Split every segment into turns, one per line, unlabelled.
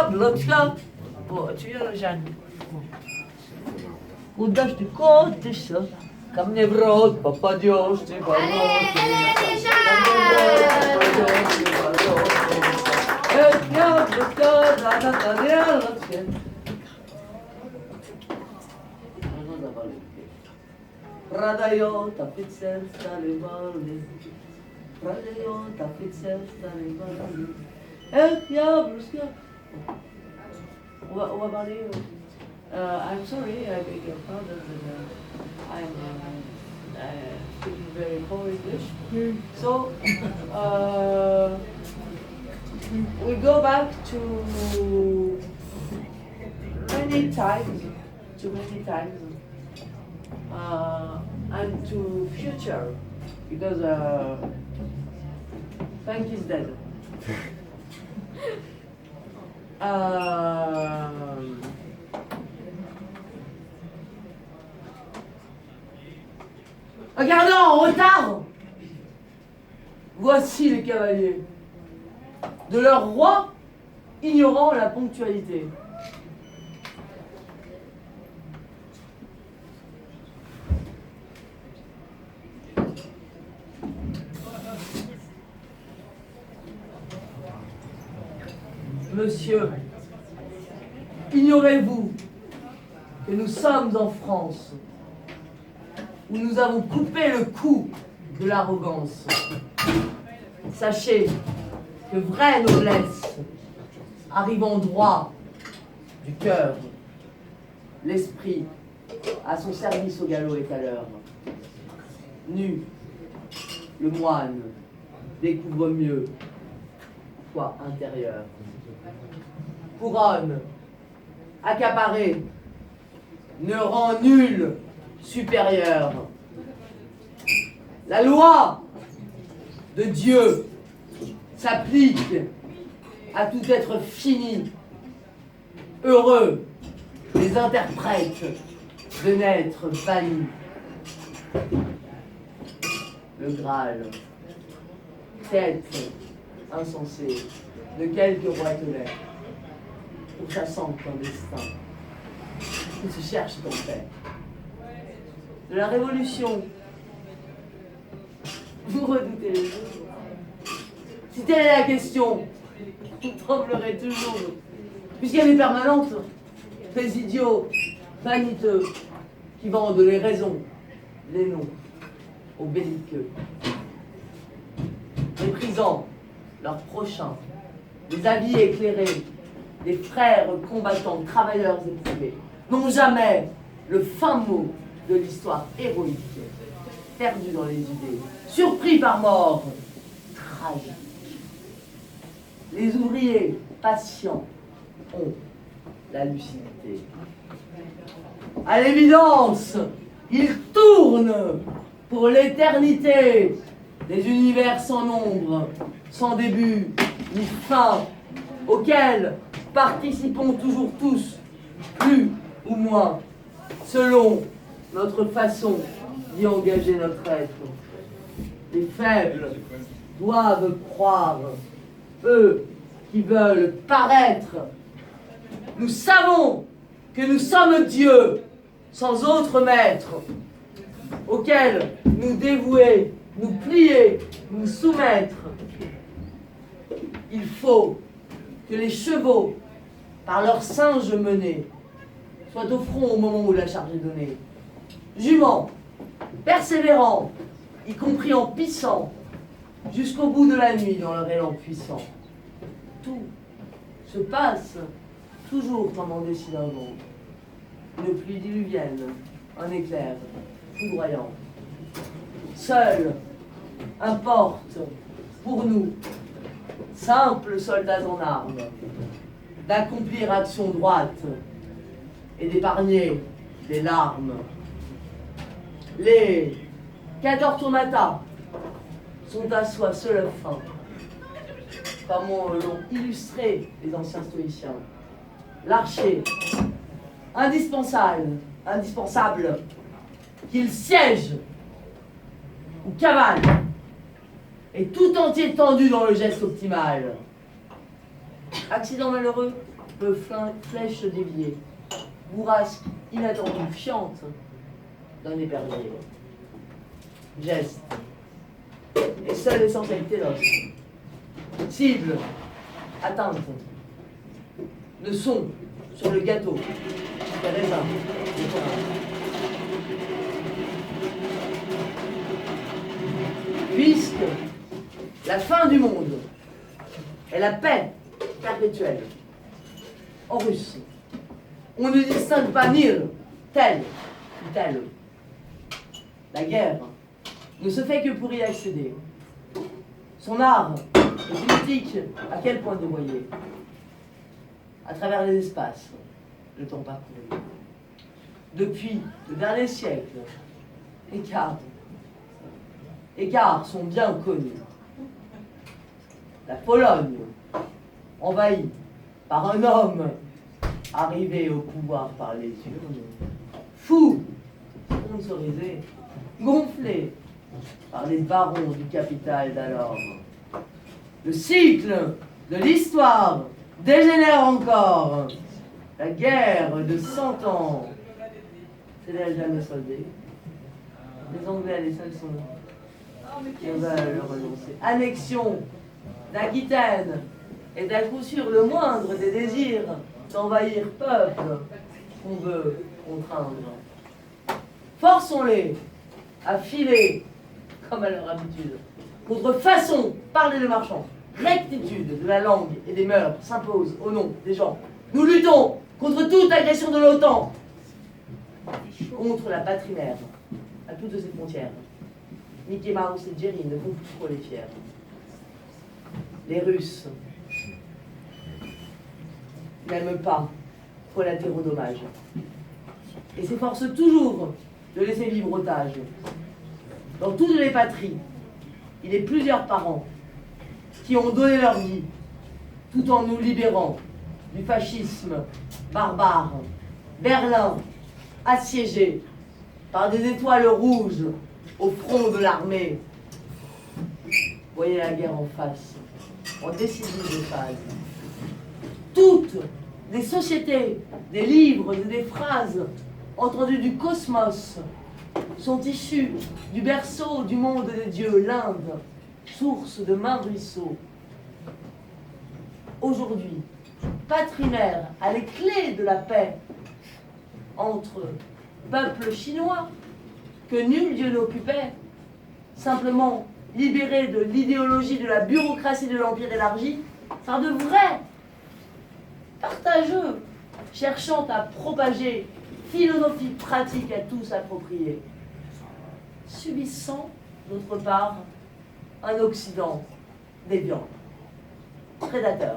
Jablotko. Tu viens, Jeanne. Udasz ty kotysa, ко мне в рот попадешь, ты поймешь. Продает офицер старый валли, продает офицер старый валли. Эх, яблочко. On va parler. I'm sorry, I beg your pardon, but I'm speaking very poor English. So, we go back to many times, and to future, because Frank is dead. Regardez en retard. Voici les cavaliers de leur roi ignorant la ponctualité. Monsieur, ignorez-vous que nous sommes en France, où nous avons coupé le cou de l'arrogance. Sachez que vraie noblesse arrive en droit du cœur. L'esprit à son service au galop est à l'heure. Nu, le moine découvre mieux foi intérieure. Couronne, accaparée, ne rend nul supérieur. La loi de Dieu s'applique à tout être fini. Heureux les interprètes de n'être bannis. Le Graal, tête insensée de quelques roitelets, pourchassant clandestin, qui se cherche en paix. De la Révolution, vous redoutez les jours. Si telle est la question, vous tremblerez toujours, puisqu'elle est permanente. Les idiots, vaniteux, qui vendent les raisons, les noms aux belliqueux, méprisant leurs prochains, les avis éclairés, des frères combattants, travailleurs éprouvés, n'ont jamais le fin mot de l'histoire héroïque, perdu dans les idées, surpris par mort, tragique. Les ouvriers patients ont la lucidité. À l'évidence, ils tournent pour l'éternité des univers sans nombre, sans début ni fin, auxquels participons toujours tous, plus ou moins, selon notre façon d'y engager notre être. Les faibles doivent croire, eux qui veulent paraître. Nous savons que nous sommes Dieu, sans autre maître, auquel nous dévouer, nous plier, nous soumettre. Il faut que les chevaux, par leurs singes menés, soient au front au moment où la charge est donnée. Juments, persévérants, y compris en pissant, jusqu'au bout de la nuit dans leur élan puissant. Tout se passe toujours comme en décide un monde. Une pluie diluvienne, un éclair foudroyant. Seul importe pour nous, simples soldats en armes, d'accomplir action droite et d'épargner des larmes. Les 14 tourmatas sont à soi seule fin, comme l'ont illustré les anciens stoïciens. L'archer, indispensable, qu'il siège ou cavale, est tout entier tendu dans le geste optimal. Accident malheureux, peu flèche déviée, bourrasque inattendue, fiante d'un épervier. Geste, et seule essentialité l'os. Cible, atteinte. Le son sur le gâteau, les raisins, les tomates. Puisque la fin du monde est la paix perpétuelle. En russe, on ne distingue pas Nil, tel ou tel. La guerre ne se fait que pour y accéder. Son art est politique, à quel point dévoyé? À travers les espaces, le temps parcouru. Depuis le dernier siècle, écarts sont bien connus. La Pologne, envahie par un homme arrivé au pouvoir par les urnes, fou, sponsorisé, gonflé par les barons du capital d'alors. Le cycle de l'histoire dégénère encore. La guerre de 100 ans s'est-elle jamais soldée? Les Anglais, les seuls sont qui veulent renoncer. Annexion d'Aquitaine est à coup sûr le moindre des désirs d'envahir peuple qu'on veut contraindre. Forçons-les à filer, comme à leur habitude. Contrefaçon, parler de marchands. Rectitude de la langue et des mœurs s'impose au nom des gens. Nous luttons contre toute agression de l'OTAN, contre la patrie mère, à toutes ses frontières. Mickey Mouse et Jerry ne font plus trop les fiers. Les Russes n'aiment pas collatéraux dommages et s'efforcent toujours de laisser vivre otages. Dans toutes les patries, il est plusieurs parents qui ont donné leur vie tout en nous libérant du fascisme barbare. Berlin, assiégé par des étoiles rouges au front de l'armée. Voyez la guerre en face, en décisive phase. Toutes les sociétés, des livres et des phrases entendues du cosmos sont issues du berceau du monde des dieux, l'Inde, source de maints ruisseaux. Aujourd'hui, patrie mère a les clés de la paix entre peuples chinois que nul dieu n'occupait, simplement libérés de l'idéologie de la bureaucratie de l'empire élargi, par de vrais partageux cherchant à propager philosophie pratique à tous appropriée, subissant d'autre part un Occident déviant, prédateur,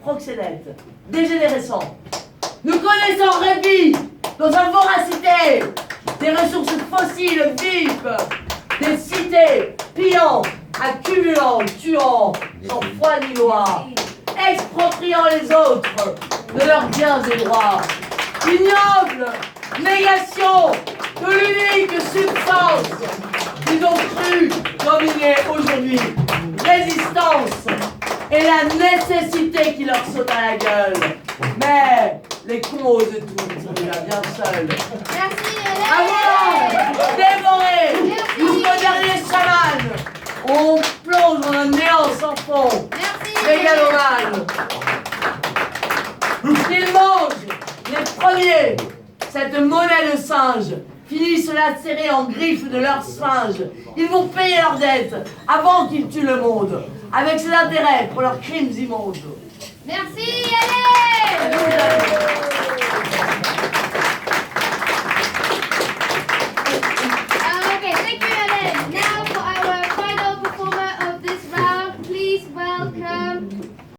proxénète, dégénérescent. Nous connaissons répit dans sa voracité des ressources fossiles vives, des cités pillant, accumulant, tuant, sans foi ni loi, expropriant les autres de leurs biens et droits. Ignoble négation de l'unique substance qu'ils ont cru dominer aujourd'hui. Résistance et la nécessité qui leur saute à la gueule. Mais les causes de tout sont déjà bien seuls.
Merci,
Avant dévoré jusqu'au dernier chaman, on plonge dans un néant sans fond. Mégalomane. Ils mangent les premiers cette monnaie de singe, finissent la serrer en griffes de leur sphinge. Ils vont payer leurs dettes avant qu'ils tuent le monde, avec ses intérêts pour leurs crimes immondes.
Merci, allez!